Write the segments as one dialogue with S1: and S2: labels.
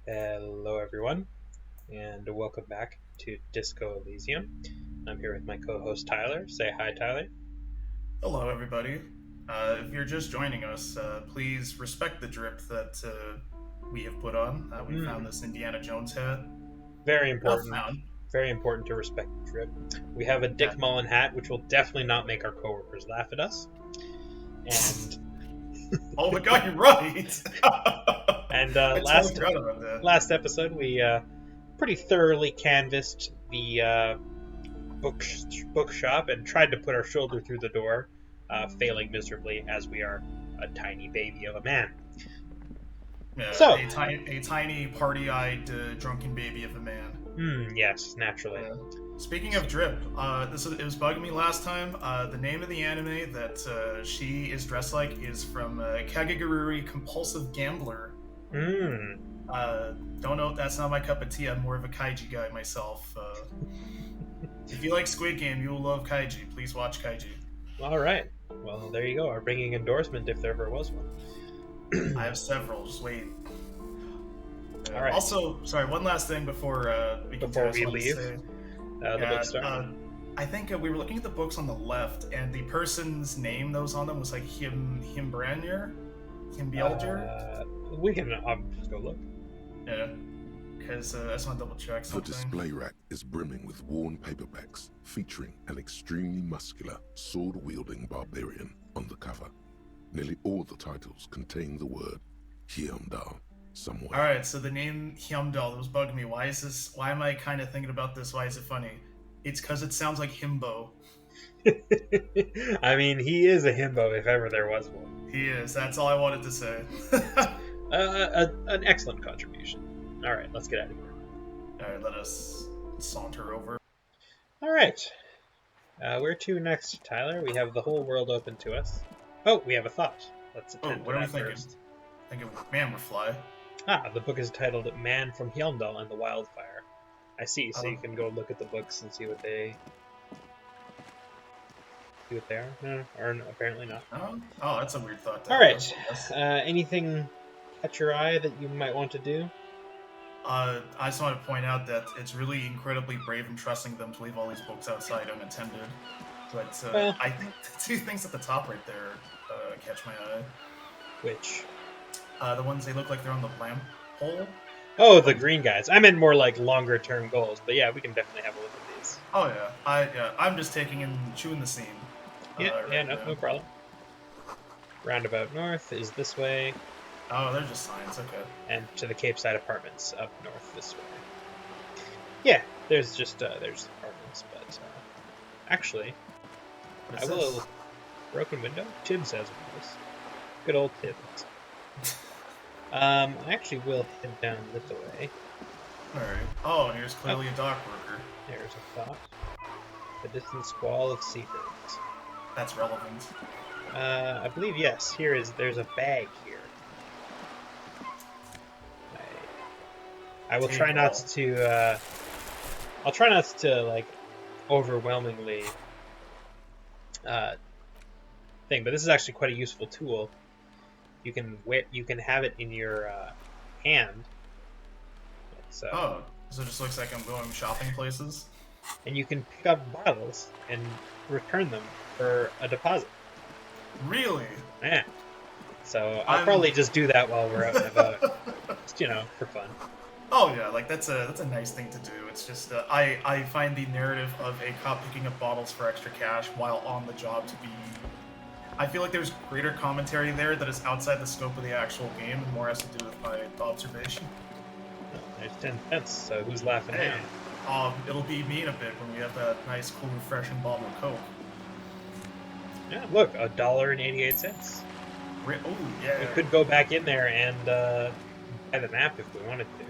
S1: Hello, everyone, and welcome back to Disco Elysium. I'm here with my co-host Tyler. Say hi, Tyler.
S2: Hello, everybody. If you're just joining us, please respect the drip that we have put on. We found
S1: Mm,
S2: this Indiana Jones hat.
S1: very
S2: Not
S1: important.
S2: found.
S1: Very important to respect the drip. We have a
S2: Yeah.
S1: Dick Mullen hat, which will definitely not make our coworkers laugh at us. And
S2: Oh my god, you're right!
S1: and
S2: I totally forgot about that.
S1: last episode we pretty thoroughly canvassed the bookshop and tried to put our shoulder through the door, failing miserably as we are a tiny baby of a man.
S2: Yeah,
S1: So,
S2: a tiny party-eyed drunken baby of a man.
S1: yes, naturally.
S2: Yeah. Speaking of drip, it was bugging me last time. The name of the anime that she is dressed like is from Kakegurui, Compulsive Gambler.
S1: Hmm.
S2: Don't know. That's not my cup of tea. I'm more of a Kaiji guy myself. If you like Squid Game, you will love Kaiji. Please watch Kaiji.
S1: All right. Well, there you go. Our ringing endorsement, if there ever was
S2: I
S1: one.
S2: have several. Just wait.
S1: All right.
S2: Also, sorry. One last thing before we
S1: Before
S2: continue. I just
S1: we
S2: wanted to
S1: leave
S2: say,
S1: the
S2: yeah,
S1: bookstore.
S2: I think we were looking at the books on the left, and the person's name that was on them was like Himbollerman.
S1: We can just go look.
S2: Yeah. Because I just want to double check
S3: The
S2: something.
S3: display rack is brimming with worn paperbacks featuring an extremely muscular, sword-wielding barbarian on the cover. Nearly all the titles contain the word Hyundai somewhere.
S2: All right, so the name Hyundai was bugging me. Why is this? Why am I kind of thinking about this? Why is it funny? It's because it sounds like himbo.
S1: I mean, he is a himbo if ever there was one.
S2: He is. That's all I wanted to say.
S1: An excellent contribution. All right, let's get out of here.
S2: All right, let us saunter over.
S1: All right. Where to next, Tyler? We have the whole world open to us. Oh, we have a thought. Let's attend to
S2: What are we
S1: that
S2: thinking?
S1: first.
S2: Thinking man would fly.
S1: The book is titled Man from Hyundal and the Wildfire. I see, so you can go look at the books and see what they are. No, or no, apparently not.
S2: Oh, that's a weird thought.
S1: All right.
S2: Yes.
S1: Anything catch your eye that you might want to do?
S2: I just want to point out that it's really incredibly brave and trusting them to leave all these books outside unattended. But
S1: Well-
S2: I think the two things at the top right there catch my eye.
S1: Which?
S2: The ones they look like they're on the lamp pole.
S1: Oh, the green guys. I meant more like longer term goals, but yeah, we can definitely have a look at these.
S2: Oh yeah, I'm just taking and chewing the scene.
S1: No problem. Roundabout North is this way,
S2: Oh, they're just signs. Okay.
S1: and to the Cape Side Apartments up north this way. Yeah, there's apartments, but actually,
S2: What
S1: I
S2: is
S1: will.
S2: this?
S1: Broken window? Tim says it was. Good old Tim. I actually will head down this way.
S2: All right. Oh, and here's clearly a dock worker.
S1: There's a thought. The distant squall of seabirds.
S2: That's relevant.
S1: I believe yes. There's a bag here. I will try not to. I'll try not to like overwhelmingly thing, but this is actually quite a useful tool. You can have it in your hand. So.
S2: Oh, so it just looks like I'm going shopping places.
S1: And you can pick up bottles and return them for a deposit.
S2: Really?
S1: Yeah. So I'll probably just do that while we're out and about, just, for fun.
S2: Oh yeah, like that's a nice thing to do. It's just I find the narrative of a cop picking up bottles for extra cash while on the job to be. I feel like there's greater commentary there that is outside the scope of the actual game and more has to do with my observation.
S1: There's 10 cents, so who's laughing
S2: Hey,
S1: now?
S2: it'll be me in a bit when we have that nice, cool, refreshing bottle of Coke.
S1: Yeah, look, $1.88.
S2: Oh yeah.
S1: We could go back in there and buy the map if we wanted to.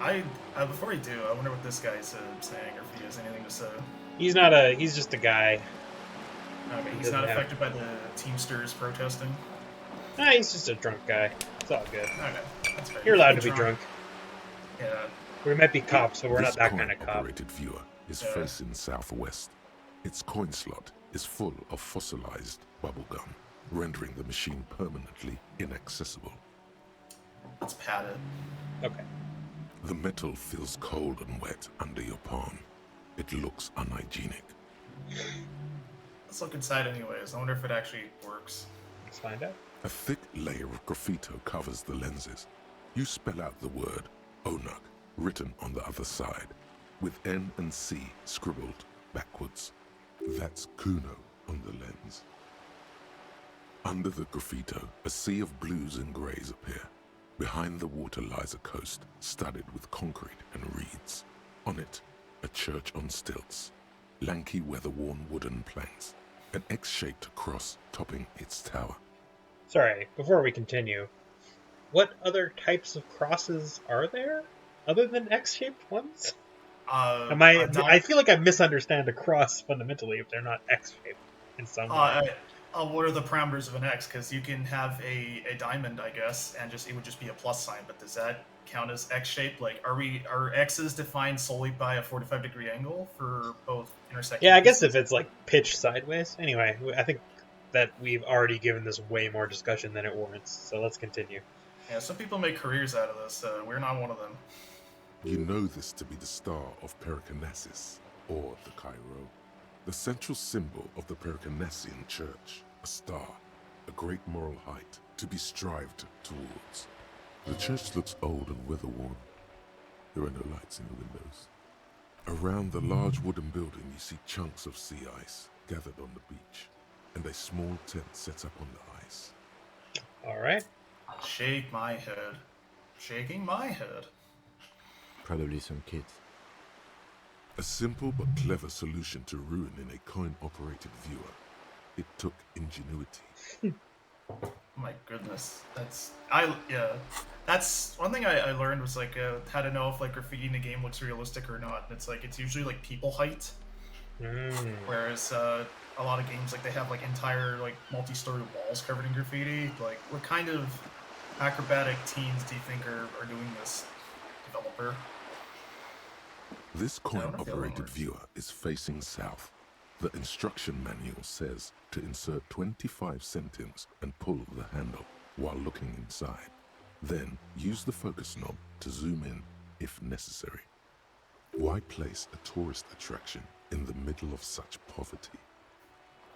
S2: Yeah, before we do, I wonder what this guy's saying, or if he has anything to say.
S1: He's just a guy.
S2: Okay, he's not affected by the Teamsters protesting.
S1: Nah, he's just a drunk guy. It's all good.
S2: Okay, that's fair.
S1: You're allowed to be drunk.
S2: Yeah.
S1: We might be cops, but we're not
S3: This
S1: that kind of cop.
S3: coin-operated viewer is facing southwest. Its coin slot is full of fossilized bubblegum, rendering the machine permanently inaccessible.
S2: Let's pat it.
S1: Okay.
S3: The metal feels cold and wet under your palm. It looks unhygienic.
S2: Let's look inside anyways. I wonder if it actually works.
S1: Let's find out.
S3: A thick layer of graffito covers the lenses. You spell out the word ONUC written on the other side, with N and C scribbled backwards. That's Cuno on the lens. Under the graffito, a sea of blues and greys appear. Behind the water lies a coast studded with concrete and reeds. On it, a church on stilts, lanky weather-worn wooden planks, an X-shaped cross topping its tower.
S1: Sorry, before we continue, what other types of crosses are there other than X-shaped ones? I feel like I misunderstand a cross fundamentally if they're not X-shaped in some way.
S2: What are the parameters of an X? Because you can have a diamond, I guess, and it would just be a plus sign. But does that count as X-shaped? Like, are X's defined solely by a 45-degree angle for both intersecting?
S1: Yeah, I guess if it's like pitched sideways. Anyway, I think that we've already given this way more discussion than it warrants. So let's continue.
S2: Yeah, some people make careers out of this. We're not one of them.
S3: You know this to be the star of Periconesus, or the Cairo, the central symbol of the Periconesian church, a star, a great moral height to be strived towards. The church looks old and weather-worn. There are no lights in the windows. Around the large wooden building you see chunks of sea ice gathered on the beach, and a small tent set up on the ice.
S1: Alright.
S2: Shake my head. Shaking my head.
S4: Probably some kids.
S3: A simple but clever solution to ruin in a coin-operated viewer. It took ingenuity.
S2: My goodness, that's one thing I learned was like how to know if like graffiti in a game looks realistic or not. And it's usually like people height, whereas a lot of games like they have like entire like multi-story walls covered in graffiti. Like, what kind of acrobatic teens do you think are doing this, developer?
S3: This coin-operated viewer is facing south. The instruction manual says to insert 25 centimes and pull the handle while looking inside. Then use the focus knob to zoom in if necessary. Why place a tourist attraction in the middle of such poverty?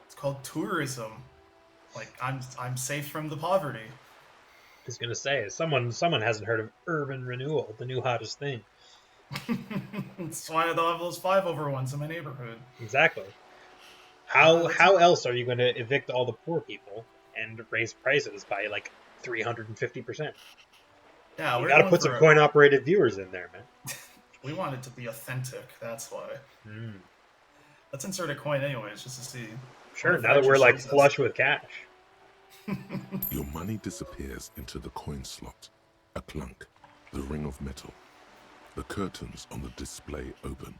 S2: It's called tourism. Like, I'm safe from the poverty.
S1: I was gonna say, someone hasn't heard of urban renewal, the new hottest thing.
S2: That's why they'll have those 5/1s in my neighborhood.
S1: Exactly. How else are you going to evict all the poor people and raise prices by like 350%?
S2: Yeah,
S1: you got to put some coin-operated viewers in there, man.
S2: We want it to be authentic. That's why. Let's insert a coin anyways, just to see.
S1: Sure. Now that we're like flush with cash.
S3: Your money disappears into the coin slot. A clunk. The ring of metal. The curtains on the display open.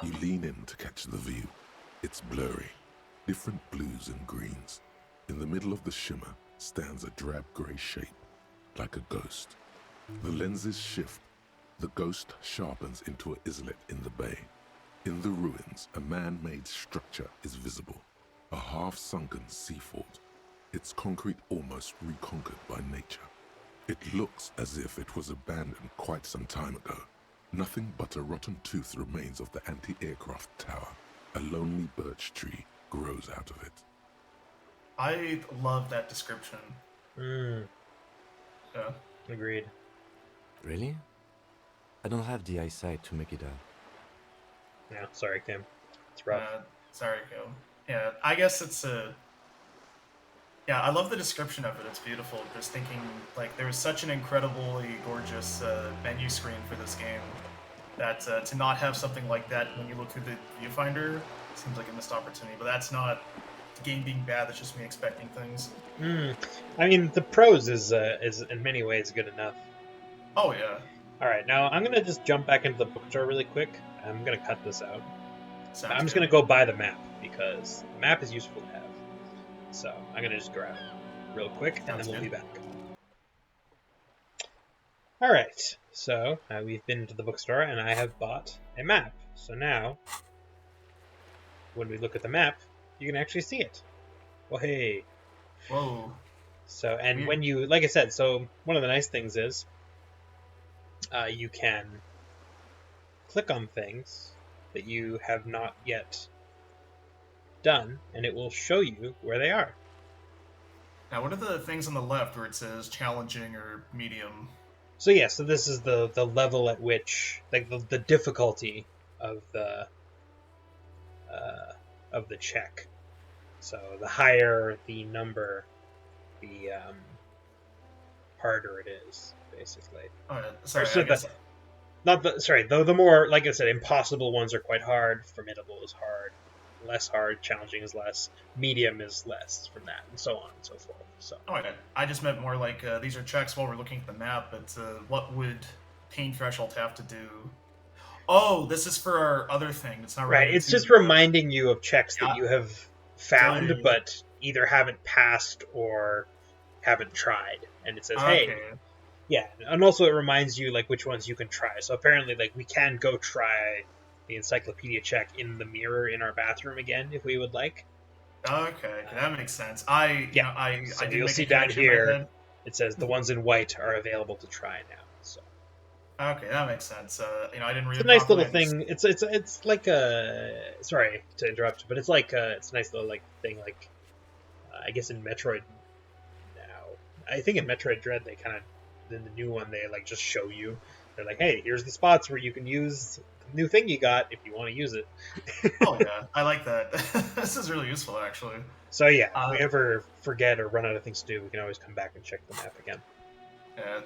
S3: You lean in to catch the view. It's blurry. Different blues and greens. In the middle of the shimmer stands a drab grey shape, like a ghost. The lenses shift. The ghost sharpens into an islet in the bay. In the ruins, a man-made structure is visible. A half-sunken sea fort. Its concrete almost reconquered by nature. It looks as if it was abandoned quite some time ago. Nothing but a rotten tooth remains of the anti-aircraft tower. A lonely birch tree grows out of it.
S2: I love that description. Yeah.
S1: Agreed.
S4: Really? I don't have the eyesight to make it out.
S1: Yeah, sorry, Kim. It's rough.
S2: Sorry, Kim. Yeah, I guess it's a... Yeah, I love the description of it. It's beautiful. Just thinking, like, there was such an incredibly gorgeous menu screen for this game that to not have something like that when you look through the viewfinder seems like a missed opportunity. But that's not the game being bad. That's just me expecting things.
S1: I mean, the prose is in many ways good enough.
S2: Oh, yeah.
S1: All right, now I'm going to just jump back into the bookstore really quick. I'm going to cut this out. I'm just going to go buy the map because the map is useful to have. So I'm going to just grab it real quick, and then we'll be back. Alright, so we've been to the bookstore, and I have bought a map. So now, when we look at the map, you can actually see it. Well, hey.
S2: Whoa.
S1: So, and when you, like I said, so one of the nice things is, you can click on things that you have not yet done, and it will show you where they are.
S2: Now, what are the things on the left where it says challenging or medium?
S1: So yeah, so this is the level at which, like, the difficulty of the check. So the higher the number, the harder it is, basically.
S2: Oh, sorry,
S1: So
S2: I guess...
S1: the more, like I said, impossible ones are quite hard. Formidable is hard. Less hard. Challenging is less. Medium is less from that, and so on and so forth. So.
S2: Oh, I just meant more like these are checks while we're looking at the map, but what would pain threshold have to do? Oh, this is for our other thing. It's not
S1: right. It's just reminding you of checks that you have found, but either haven't passed or haven't tried. And it says, hey, yeah. And also it reminds you, like, which ones you can try. So apparently, like, we can go try the encyclopedia check in the mirror in our bathroom again if we would like.
S2: Okay, that makes sense.
S1: You'll see down here, it says the ones in white are available to try now. So.
S2: Okay, that makes sense. I didn't read.
S1: It's a nice little thing. It's like a, sorry to interrupt, but it's like it's a nice little like thing. Like I guess in Metroid now, I think in Metroid Dread they kind of, in the new one they like just show you. They're like, hey, here's the spots where you can use the new thing you got if you want to use it.
S2: Oh yeah, I like that. This is really useful actually.
S1: So yeah, if we ever forget or run out of things to do, we can always come back and check the map again.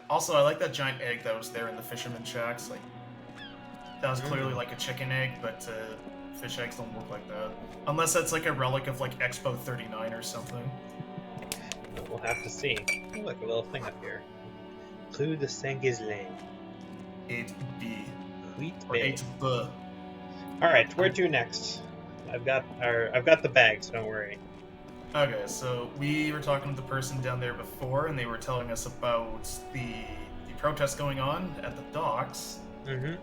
S2: Also, I like that giant egg that was there in the fisherman shacks. Like, that was clearly like a chicken egg, but fish eggs don't look like that. Unless that's like a relic of like Expo 39 or something.
S1: We'll have to see. Oh, look, a little thing up here. Clou de Saint-Ghislain.
S2: 8B.
S1: Or
S2: 8B.
S1: Alright, where to next? I've got the bag, so don't worry.
S2: Okay, so we were talking to the person down there before, and they were telling us about the protest going on at the docks.
S1: Mm-hmm.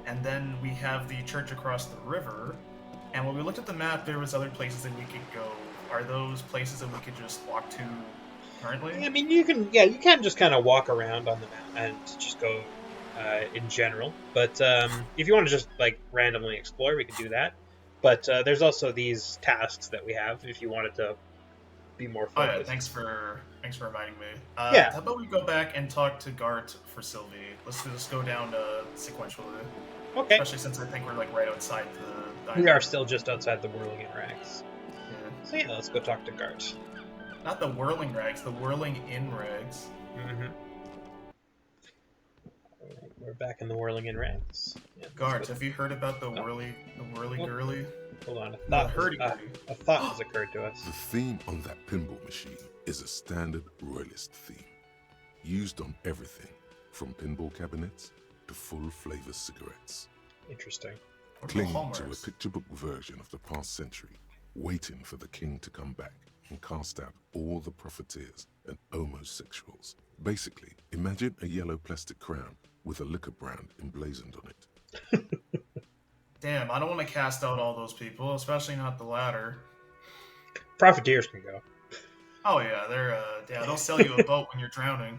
S2: And then we have the church across the river. And when we looked at the map, there was other places that we could go. Are those places that we could just walk to currently?
S1: I mean, you can just kind of walk around on the map and just go in general. But if you want to just like randomly explore, we can do that. But there's also these tasks that we have if you wanted to be more focused.
S2: Oh yeah, thanks for reminding me.
S1: Yeah.
S2: How about we go back and talk to Garte for Sylvie? Let's just go down sequentially.
S1: Okay.
S2: Especially since I think we're like right outside the...
S1: We are still just outside the Whirling in Rags.
S2: Yeah.
S1: So yeah, let's go talk to Garte.
S2: Not the Whirling Rags, the Whirling in Rags.
S1: Mm-hmm. We're back in the Whirling in Rags. Yeah,
S2: Garte, have you heard about the whirly girly?
S1: Hold on, a thought has occurred to us.
S3: The theme on that pinball machine is a standard royalist theme, used on everything from pinball cabinets to full-flavor cigarettes.
S1: Interesting.
S3: Clinging to a picture book version of the past century, waiting for the king to come back and cast out all the profiteers and homosexuals. Basically, imagine a yellow plastic crown with a liquor brand emblazoned on it.
S2: Damn, I don't want to cast out all those people, especially not the latter.
S1: Profiteers can go.
S2: Oh yeah, they'll sell you a boat when you're drowning.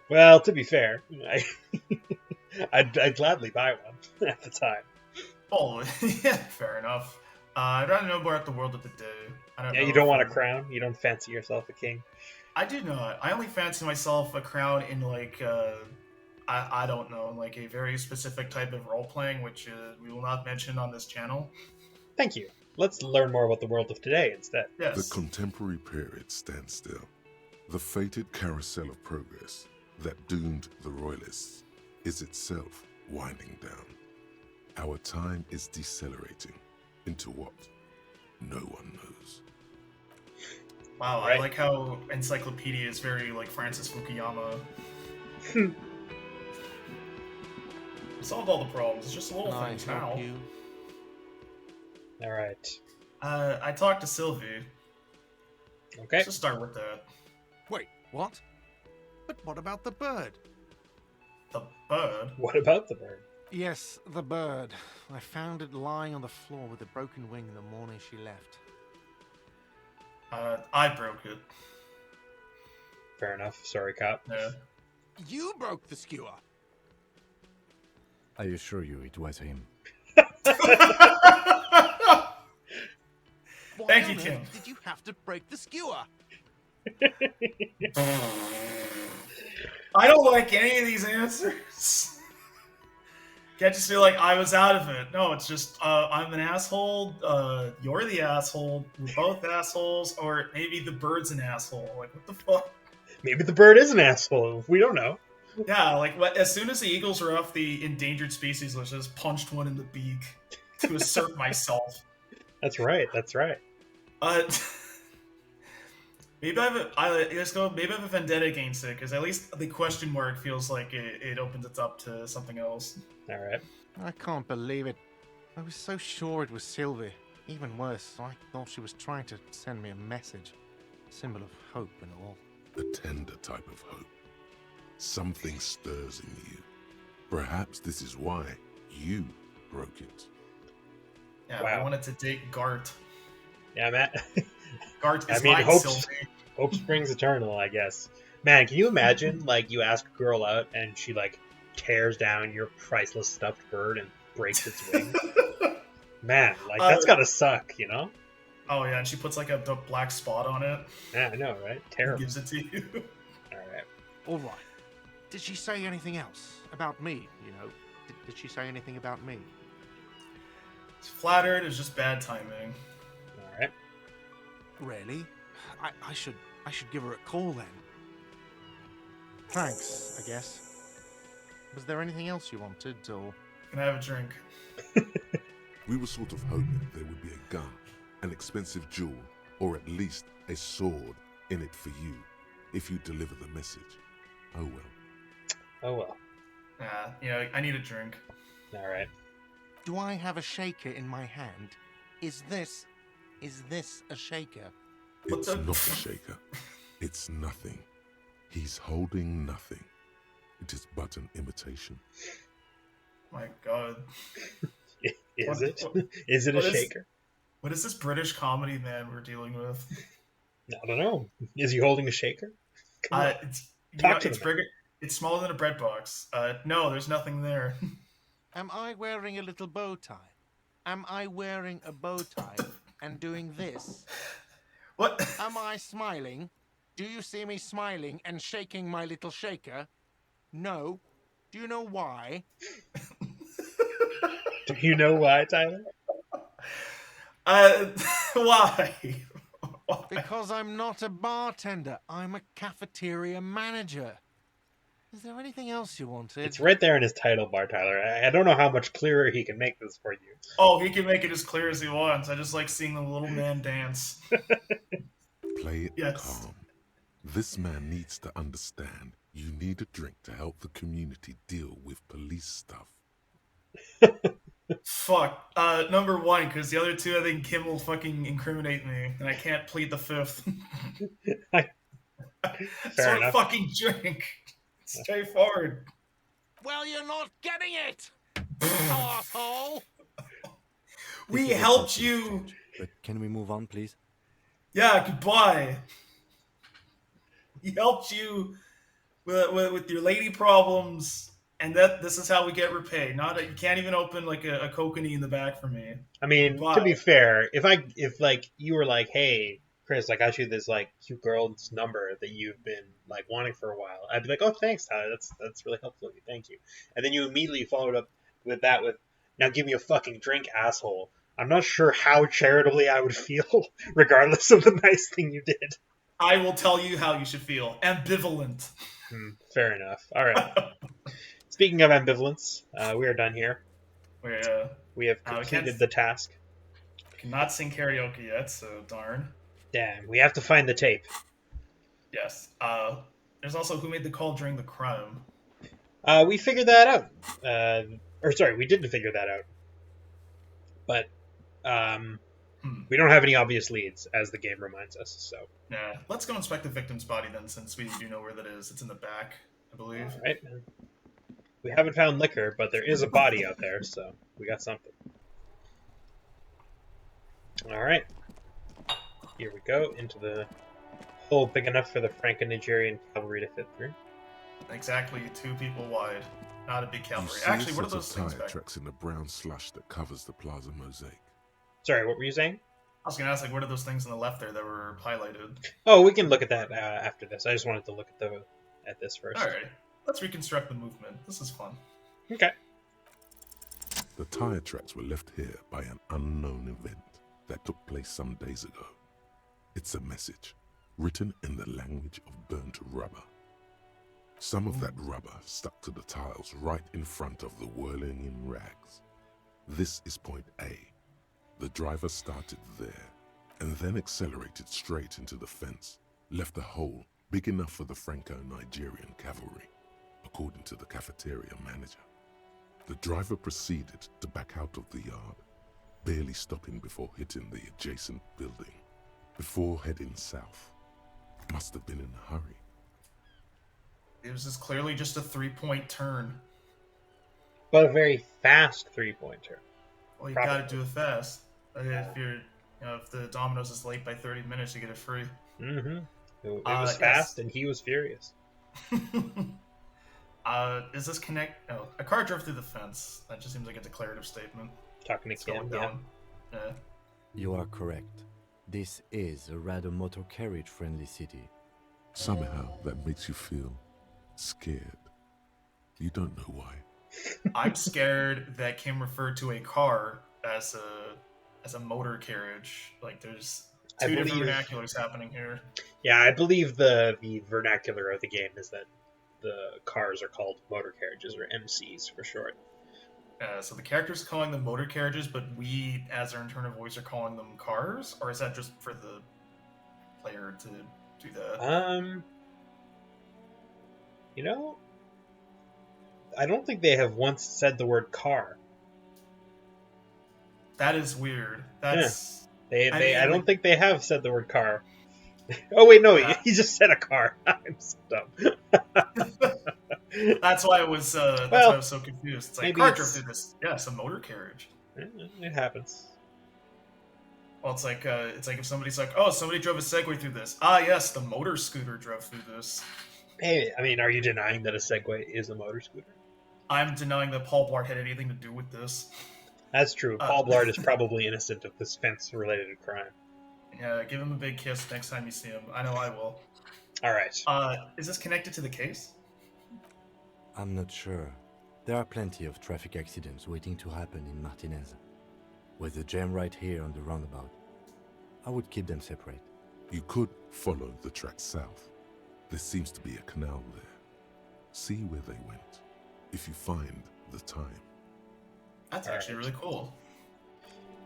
S1: Well, to be fair, I'd gladly buy one at the time.
S2: Oh, yeah, fair enough. I'd rather know more about the world of the day. I don't know.
S1: You don't want a crown? You don't fancy yourself a king?
S2: I do not. I only fancy myself a crown in like I don't know, like a very specific type of role playing, which we will not mention on this channel.
S1: Thank you. Let's learn more about the world of today instead.
S2: Yes.
S3: The contemporary period stands still. The fated carousel of progress that doomed the royalists is itself winding down. Our time is decelerating into what no one knows.
S2: Wow, right. I like how Encyclopedia is very like Francis Fukuyama. Solved all the problems. It's just little things now.
S1: All right.
S2: I talked to Sylvie.
S1: Okay.
S2: Let's just start with that.
S5: Wait, what? But what about the bird?
S2: The bird?
S1: What about the bird?
S5: Yes, the bird. I found it lying on the floor with a broken wing the morning she left.
S2: I broke it.
S1: Fair enough. Sorry, cop.
S2: Yeah.
S5: You broke the skewer.
S4: I assure you it was him.
S2: Thank you,
S5: on
S2: Kim.
S5: earth did you have to break the skewer?
S2: I don't like any of these answers. Can't just feel like I was out of it. No, it's just I'm an asshole. You're the asshole. We're both assholes, or maybe the bird's an asshole. Like, what the fuck?
S1: Maybe the bird is an asshole. We don't know.
S2: Yeah, like as soon as the eagles were off the endangered species list, I just punched one in the beak to assert myself.
S1: That's right. That's right.
S2: Maybe maybe I have a vendetta against it, because at least the question mark feels like it opens it up to something else.
S1: All right.
S5: I can't believe it. I was so sure it was Sylvie. Even worse, I thought she was trying to send me a message. Symbol of hope and all.
S3: A tender type of hope. Something stirs in you. Perhaps this is why you broke it.
S2: Yeah,
S1: Wow.
S2: I wanted to date Garte.
S1: Yeah, Matt.
S2: Garte is
S1: I mean,
S2: mine, Sylvie.
S1: hope springs eternal, I guess. Man, can you imagine, like, you ask a girl out and she, like, tears down your priceless stuffed bird and breaks its wing? Man, like, that's gotta suck, you know?
S2: Oh yeah, and she puts like a black spot on it.
S1: Yeah, I know, right?
S2: And
S1: Terrible.
S2: gives it to you.
S1: Alright.
S5: All right. Did she say anything else about me, you know? Did she say anything about me?
S2: It's flattered. It's just bad timing.
S1: Alright.
S5: Really? I should give her a call then. Thanks, I guess. Was there anything else you wanted, or...?
S2: Can I have a drink?
S3: We were sort of hoping there would be a gun, an expensive jewel, or at least a sword in it for you, if you deliver the message. Oh well.
S1: Oh well.
S2: Yeah, I need a drink.
S1: Alright.
S5: Do I have a shaker in my hand? Is this a shaker?
S3: It's not a shaker. It's nothing. He's holding nothing. It is but an imitation.
S2: My God.
S1: Is it? Is it a shaker?
S2: What is this British comedy man we're dealing with?
S1: I don't know. Is he holding a shaker? Come on.
S2: It's bigger. It's smaller than a bread box. No, there's nothing there.
S5: Am I wearing a little bow tie? Am I wearing a bow tie and doing this?
S2: What?
S5: Am I smiling? Do you see me smiling and shaking my little shaker? No. Do you know why?
S1: Do you know why, Tyler?
S2: Why?
S5: Because I'm not a bartender. I'm a cafeteria manager. Is there anything else you wanted?
S1: It's right there in his title bar, Tyler. I don't know how much clearer he can make this for you.
S2: Oh, he can make it as clear as he wants. I just like seeing the little man dance.
S3: Play it calm. This man needs to understand you need a drink to help the community deal with police stuff.
S2: Fuck. Number one, because the other two, I think Kim will fucking incriminate me, and I can't plead the fifth.
S1: Fair enough.
S2: Fucking drink. Straightforward.
S5: Well, you're not getting it, asshole.
S2: We helped you.
S4: But can we move on, please?
S2: Yeah, goodbye. We helped you with your lady problems, and this is how we get repaid. You can't even open like a kokanee in the back for me.
S1: I mean,
S2: goodbye.
S1: To be fair, if like you were like, hey, Chris, I got you this like cute girl's number that you've been like wanting for a while, I'd be like, oh, thanks, Tyler, that's really helpful of you, thank you. And then you immediately followed up with that with, now give me a fucking drink, asshole. I'm not sure how charitably I would feel, regardless of the nice thing you did.
S2: I will tell you how you should feel. Ambivalent.
S1: Fair enough. All right. Speaking of ambivalence, we are done here. We have completed the task.
S2: Cannot sing karaoke yet, so darn.
S1: Damn, we have to find the tape.
S2: Yes. There's also who made the call during the crime.
S1: We figured that out. We didn't figure that out. But we don't have any obvious leads, as the game reminds us. So
S2: yeah, let's go inspect the victim's body then, since we do know where that is. It's in the back, I believe.
S1: All right. We haven't found liquor, but there is a body out there, so we got something. All right. Here we go, into the hole big enough for the Franconigerian cavalry to fit through.
S2: Exactly 2 people wide. Not a big
S3: You
S2: cavalry.
S3: see
S2: Actually,
S3: a
S2: what are
S3: set
S2: those
S3: of
S2: things
S3: tire
S2: back?
S3: tracks in the brown slush that covers the plaza mosaic.
S1: Sorry, what were you saying?
S2: I was gonna ask, like, what are those things on the left there that were highlighted?
S1: Oh, we can look at that after this. I just wanted to look at this first.
S2: Alright, let's reconstruct the movement. This is fun.
S1: Okay.
S3: The tire tracks were left here by an unknown event that took place some days ago. It's a message, written in the language of burnt rubber. Some of that rubber stuck to the tiles right in front of the whirling in rags. This is point A. The driver started there, and then accelerated straight into the fence, left a hole big enough for the Franconigerian cavalry, according to the cafeteria manager. The driver proceeded to back out of the yard, barely stopping before hitting the adjacent building, before heading south. Must have been in a hurry.
S2: It was just clearly just a 3-point turn.
S1: But a very fast 3-point turn.
S2: Well, you gotta do it fast. If you're, if the Domino's is late by 30 minutes, you get it free.
S1: Mm-hmm. It was fast, and he was furious.
S2: Is this connect? Oh, a car drove through the fence. That just seems like a declarative statement.
S1: Talking to Kim, yeah.
S4: You are correct. This is a rather motor carriage-friendly city.
S3: Somehow that makes you feel scared. You don't know why.
S2: I'm scared that Kim referred to a car as a motor carriage. Like, there's two different vernaculars happening here.
S1: Yeah, I believe the vernacular of the game is that the cars are called motor carriages, or MCs for short.
S2: So the characters are calling them motor carriages, but we, as our internal voice, are calling them cars? Or is that just for the player to do that?
S1: You know, I don't think they have once said the word car.
S2: That is weird. That's...
S1: Yeah. I don't think they have said the word car. Oh wait, no, he just said a car. I'm so dumb.
S2: That's why I was. That's why I was so confused. It's like car drove through this. Yeah, it's a motor carriage.
S1: It happens.
S2: Well, it's like if somebody's like, oh, somebody drove a Segway through this. Ah, yes, the motor scooter drove through this.
S1: Hey, I mean, are you denying that a Segway is a motor scooter?
S2: I'm denying that Paul Blart had anything to do with this.
S1: That's true. Paul Blart is probably innocent of this fence-related crime.
S2: Yeah, give him a big kiss next time you see him. I know I will.
S1: All right.
S2: Is this connected to the case?
S4: I'm not sure. There are plenty of traffic accidents waiting to happen in Martinez. With the jam right here on the roundabout, I would keep them separate.
S3: You could follow the track south. There seems to be a canal there. See where they went, if you find the time.
S2: That's actually really cool.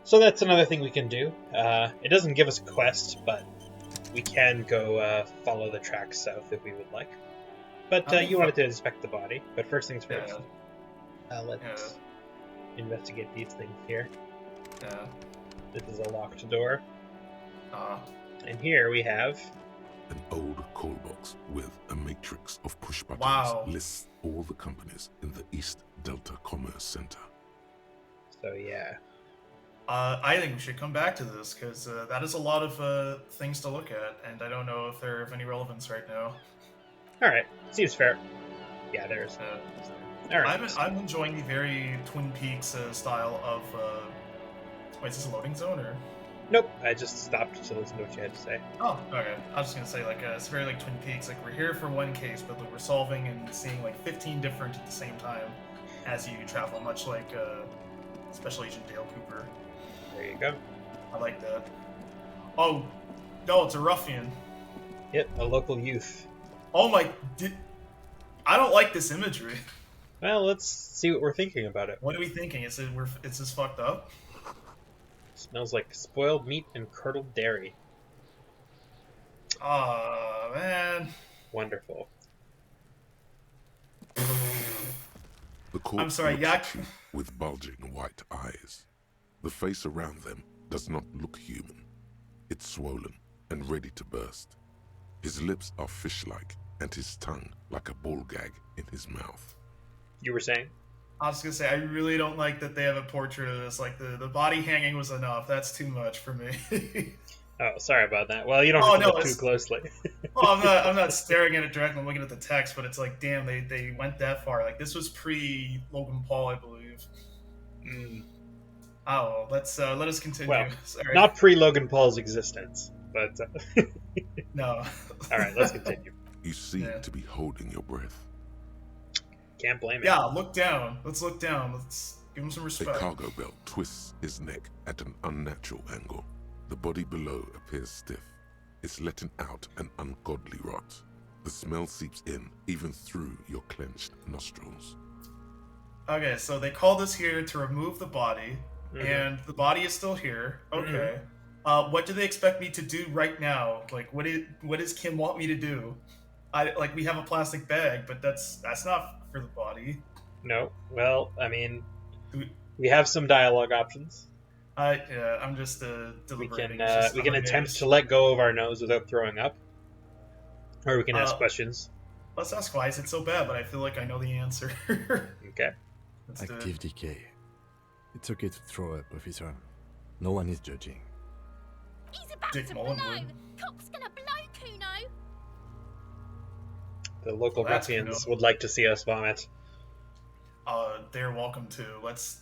S1: So that's another thing we can do. It doesn't give us a quest, but we can go follow the track south if we would like. But you wanted to inspect the body. But first things first. Let's investigate these things here.
S2: Yeah.
S1: This is a locked door. And here we have
S3: an old callbox with a matrix of push buttons lists all the companies in the East Delta Commerce Center.
S1: So yeah.
S2: I think we should come back to this, because that is a lot of things to look at, and I don't know if they're of any relevance right now.
S1: Alright, seems fair. Yeah, there's...
S2: Alright. I'm enjoying the very Twin Peaks style of... Wait, is this a loading zone, or...?
S1: Nope, I just stopped to listen to what you had to say.
S2: Oh, okay. I was just gonna say, like, it's very like Twin Peaks. Like, we're here for one case, but like, we're solving and seeing like 15 different at the same time as you travel, much like Special Agent Dale Cooper.
S1: There you go.
S2: I like that. Oh, no, it's a ruffian.
S1: Yep, a local youth.
S2: Oh my... I don't like this imagery.
S1: Well, let's see what we're thinking about it.
S2: What are we thinking? Is it it's just fucked up?
S1: Smells like spoiled meat and curdled dairy.
S2: Oh, man.
S1: Wonderful.
S3: The corpse
S2: I'm sorry,
S3: looks at you with bulging white eyes. The face around them does not look human. It's swollen and ready to burst. His lips are fish-like, and his tongue like a ball gag in his mouth.
S1: You were saying?
S2: I was gonna say, I really don't like that they have a portrait of this. Like, the body hanging was enough. That's too much for me.
S1: Oh, sorry about that. Well, you don't
S2: Oh
S1: have to
S2: no,
S1: look too closely.
S2: well, I'm not staring at it directly. I'm looking at the text, but it's like, damn, they went that far. Like this was pre Logan Paul, I believe.
S1: Mm.
S2: Oh, let us continue.
S1: Well,
S2: Sorry.
S1: not pre-Logan Paul's existence, but...
S2: No.
S1: All right, let's continue.
S3: You seem
S2: Yeah.
S3: to be holding your breath.
S1: Can't blame it.
S2: Yeah, look down. Let's look down. Let's give him some
S3: A
S2: respect.
S3: cargo belt twists his neck at an unnatural angle. The body below appears stiff. It's letting out an ungodly rot. The smell seeps in, even through your clenched nostrils.
S2: Okay, so they called us here to remove the body,
S1: Mhm.
S2: and the body is still here. Okay. What do they expect me to do right now? Like, what does Kim want me to do? We have a plastic bag, but that's not for the body.
S1: No. Well, I mean,
S2: Do
S1: we have some dialogue options.
S2: I'm just
S1: We
S2: deliberating.
S1: can
S2: It's just
S1: we can
S2: a
S1: attempt
S2: maze.
S1: to let go of our nose without throwing up, or we can ask questions.
S2: Let's ask why is it so bad, but I feel like I know the answer.
S1: Okay.
S2: Let's do it.
S4: Active decay. It's okay to throw up, officer. No one is judging.
S6: He's about
S2: Dick
S6: to blow.
S2: Mullenwood.
S6: Cock's gonna blow, Cuno.
S1: The local
S2: Well, that's
S1: ruffians
S2: Cuno.
S1: would like to see us vomit.
S2: They're welcome to. Let's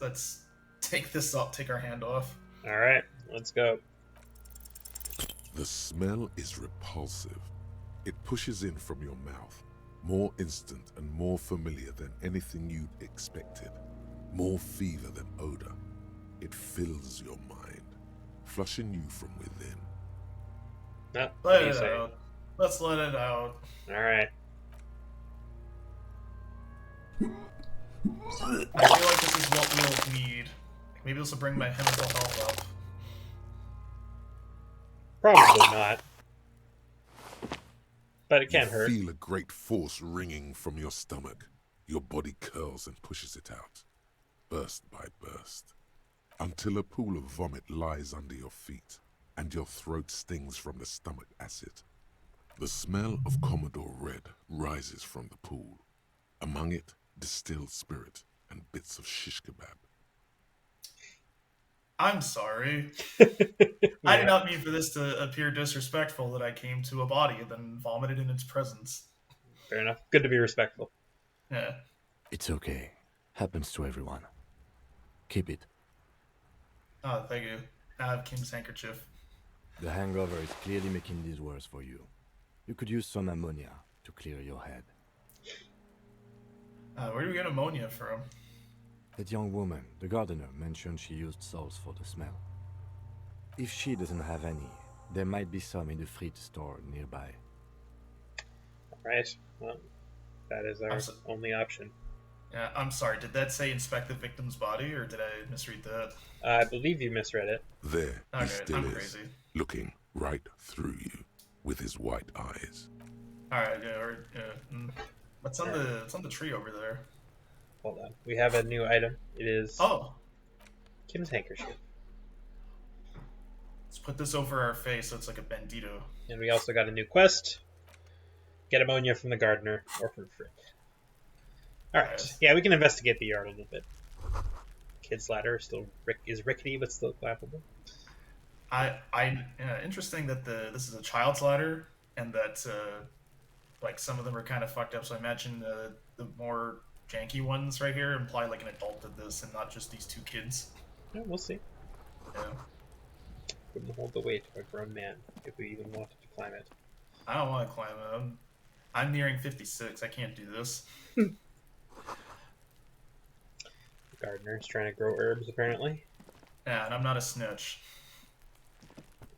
S2: take this up. Take our hand off.
S1: All right, let's go.
S3: The smell is repulsive. It pushes in from your mouth, more instant and more familiar than anything you'd expected. More fever than odor. It fills your mind, flushing you from within.
S1: No, what
S2: Let
S1: do you
S2: it
S1: say?
S2: out. Let's let it out.
S1: All right.
S2: I feel like this is what we'll need. Maybe this will bring my mental health up.
S1: Probably not. But it can't
S3: You
S1: hurt.
S3: feel a great force ringing from your stomach. Your body curls and pushes it out, burst by burst, until a pool of vomit lies under your feet, and your throat stings from the stomach acid. The smell of Commodore Red rises from the pool. Among it, distilled spirit and bits of shish kebab.
S2: I'm sorry.
S1: Yeah.
S2: I did not mean for this to appear disrespectful that I came to a body and then vomited in its presence.
S1: Fair enough. Good to be respectful.
S2: Yeah.
S4: It's okay. Happens to everyone. Keep it.
S2: Oh, thank you. I have Kim's handkerchief.
S4: The hangover is clearly making this worse for you. You could use some ammonia to clear your head.
S2: Where do we get ammonia from?
S4: That young woman, the gardener, mentioned she used salts for the smell. If she doesn't have any, there might be some in the fridge store nearby.
S1: Right. Well, that is our
S2: I'm so-
S1: only option.
S2: Yeah, I'm sorry. Did that say inspect the victim's body, or did I misread that?
S1: I believe you misread it.
S3: There he
S2: Okay,
S3: still
S2: I'm
S3: is,
S2: crazy.
S3: looking right through you with his white eyes.
S2: All right. What's on the tree over there?
S1: Hold on. We have a new item. It is
S2: Oh,
S1: Kim's handkerchief.
S2: let's put this over our face so it's like a bandito.
S1: And we also got a new quest. Get ammonia from the gardener or from Frick. Alright.
S2: Yes.
S1: Yeah, we can investigate the yard a little bit. Kid's ladder is rickety but still clappable.
S2: Interesting that this is a child's ladder and that like some of them are kind of fucked up. So I imagine the more janky ones right here imply like an adult did this and not just these two kids.
S1: Yeah, we'll see.
S2: Yeah.
S1: Wouldn't hold the weight of a grown man if we even wanted to climb it.
S2: I don't want to climb it. I'm nearing 56. I can't do this.
S1: The gardener's trying to grow herbs, apparently.
S2: Yeah, and I'm not a snitch.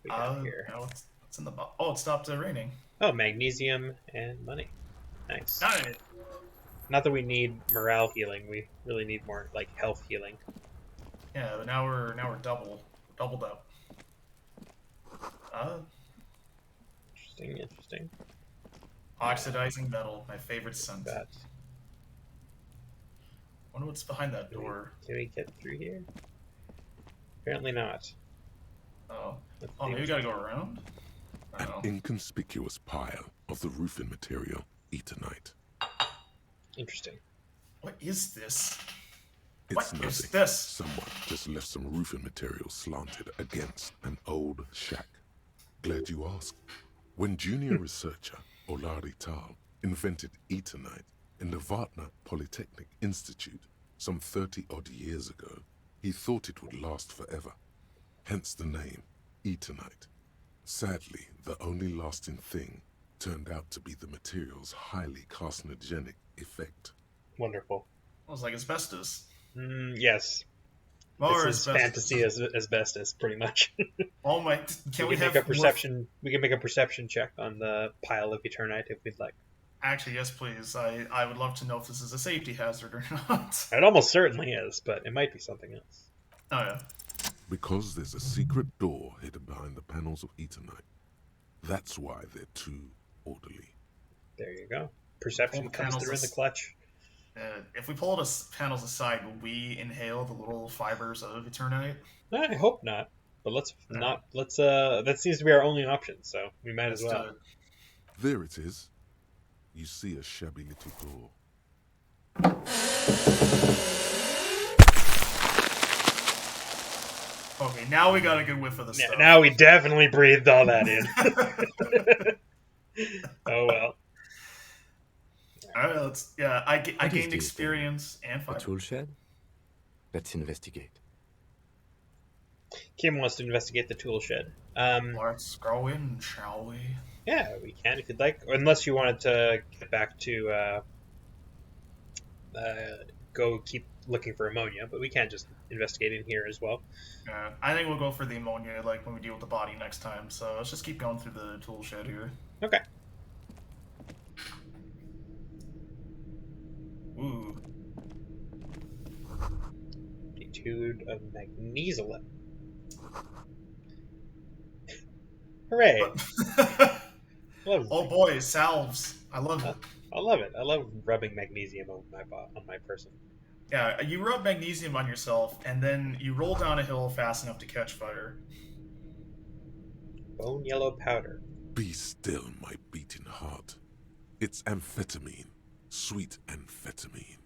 S1: We got here.
S2: Now what's in the box? Oh, it stopped raining.
S1: Oh, magnesium and money. Nice.
S2: Nice.
S1: Not that we need morale healing. We really need more like health healing.
S2: Yeah, but now we're doubled up.
S1: Interesting.
S2: Oxidizing metal, my favorite scent.
S1: That.
S2: Wonder what's behind that door.
S1: Can we get through here? Apparently not.
S2: Oh,
S1: Let's
S2: oh,
S1: see
S2: maybe we
S1: what's-
S2: gotta go around. I
S3: An
S2: don't know.
S3: inconspicuous pile of the roofing material, Eternite.
S1: Interesting.
S2: What is this?
S3: It's
S2: What
S3: nothing.
S2: is this?
S3: Someone just left some roofing material slanted against an old shack. Glad you asked. When junior researcher Olari Tal invented Eternite in the Vartna Polytechnic Institute some 30-odd years ago, he thought it would last forever. Hence the name, Eternite. Sadly, the only lasting thing turned out to be the material's highly carcinogenic effect.
S1: Wonderful.
S2: It was like asbestos.
S1: Yes.
S2: More
S1: this is
S2: asbestos.
S1: fantasy as asbestos, pretty much.
S2: Oh my! Can we have
S1: make a perception? We can make a perception check on the pile of Eternite if we'd like.
S2: Actually, yes, please. I would love to know if this is a safety hazard or not.
S1: It almost certainly is, but it might be something else.
S2: Oh yeah.
S3: Because there's a secret door hidden behind the panels of Eternite. That's why they're too orderly.
S1: There you go. Perception comes through in the clutch.
S2: If we pull the panels aside, will we inhale the little fibers of Eternite?
S1: I hope not. But let's not. Let's. That seems to be our only option, so we might as well.
S3: There it is. You see a shabby little door.
S2: Okay, now we got a good whiff of the stuff.
S1: Now we definitely breathed all that in. Oh well.
S2: Alright, let's. Yeah, I gained experience and
S4: A
S2: fiber.
S4: tool shed? Let's investigate.
S1: Kim wants to investigate the tool shed.
S2: Let's go in, shall we?
S1: Yeah, we can if you'd like. Unless you wanted to get back to go keep looking for ammonia, but we can just investigate in here as well.
S2: Yeah, I think we'll go for the ammonia like when we deal with the body next time. So let's just keep going through the tool shed here.
S1: Okay.
S2: Ooh.
S1: Attitude of magnesium. Hooray!
S2: Oh boy, salves! I love it.
S1: I love it. I love rubbing magnesium on my person.
S2: Yeah, you rub magnesium on yourself, and then you roll down a hill fast enough to catch fire.
S1: Bone yellow powder.
S3: Be still, my beating heart. It's amphetamine. Sweet amphetamine.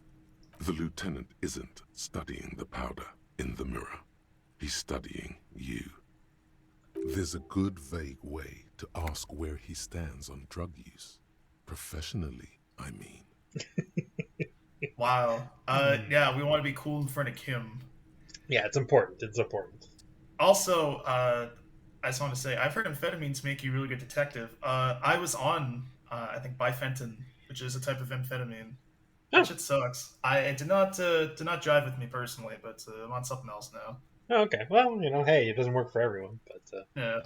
S3: The lieutenant isn't studying the powder in the mirror. He's studying you. There's a good vague way to ask where he stands on drug use. Professionally, I mean.
S2: Wow. Yeah, we want to be cool in front of Kim.
S1: Yeah, it's important. It's important.
S2: Also, I just want to say, I've heard amphetamines make you a really good detective. I was on, I think, bifenton, which is a type of amphetamine. That shit sucks. It did not jive with me personally, but I'm on something else now.
S1: Oh, okay. Well, hey, it doesn't work for everyone, but
S2: yeah.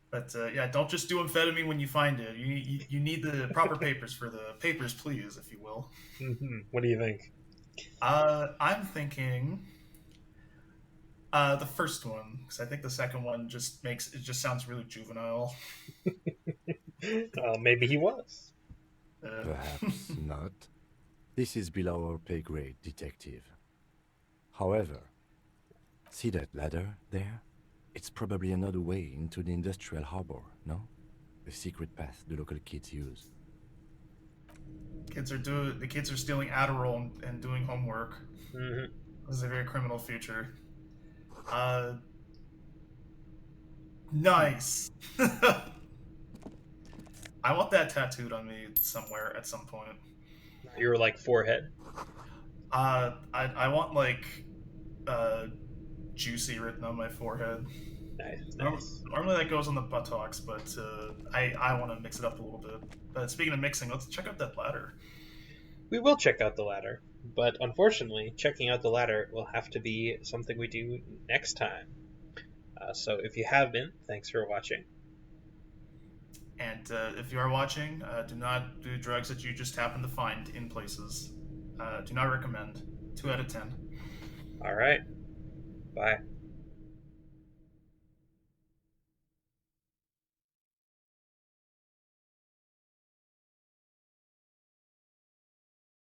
S2: But yeah, don't just do amphetamine when you find it. You need the proper papers for the papers, please, if you will.
S1: Mm-hmm. What do you think?
S2: I'm thinking the first one, because I think the second one just sounds really juvenile.
S1: Maybe he was.
S4: Perhaps not. This is below our pay grade, detective. However, see that ladder there? It's probably another way into the industrial harbor, no? The secret path the local kids use.
S2: The kids are stealing Adderall and doing homework.
S1: Mm-hmm.
S2: This is a very criminal future. Nice. I want that tattooed on me somewhere at some point.
S1: You were like forehead.
S2: I want like juicy written on my forehead.
S1: Nice.
S2: Normally that goes on the buttocks, but I want to mix it up a little bit. But speaking of mixing, let's check out that ladder.
S1: We will check out the ladder, but unfortunately, checking out the ladder will have to be something we do next time. So if you have been, thanks for watching.
S2: And if you are watching, do not do drugs that you just happen to find in places. Do not recommend. 2 out of 10.
S1: All right. Bye.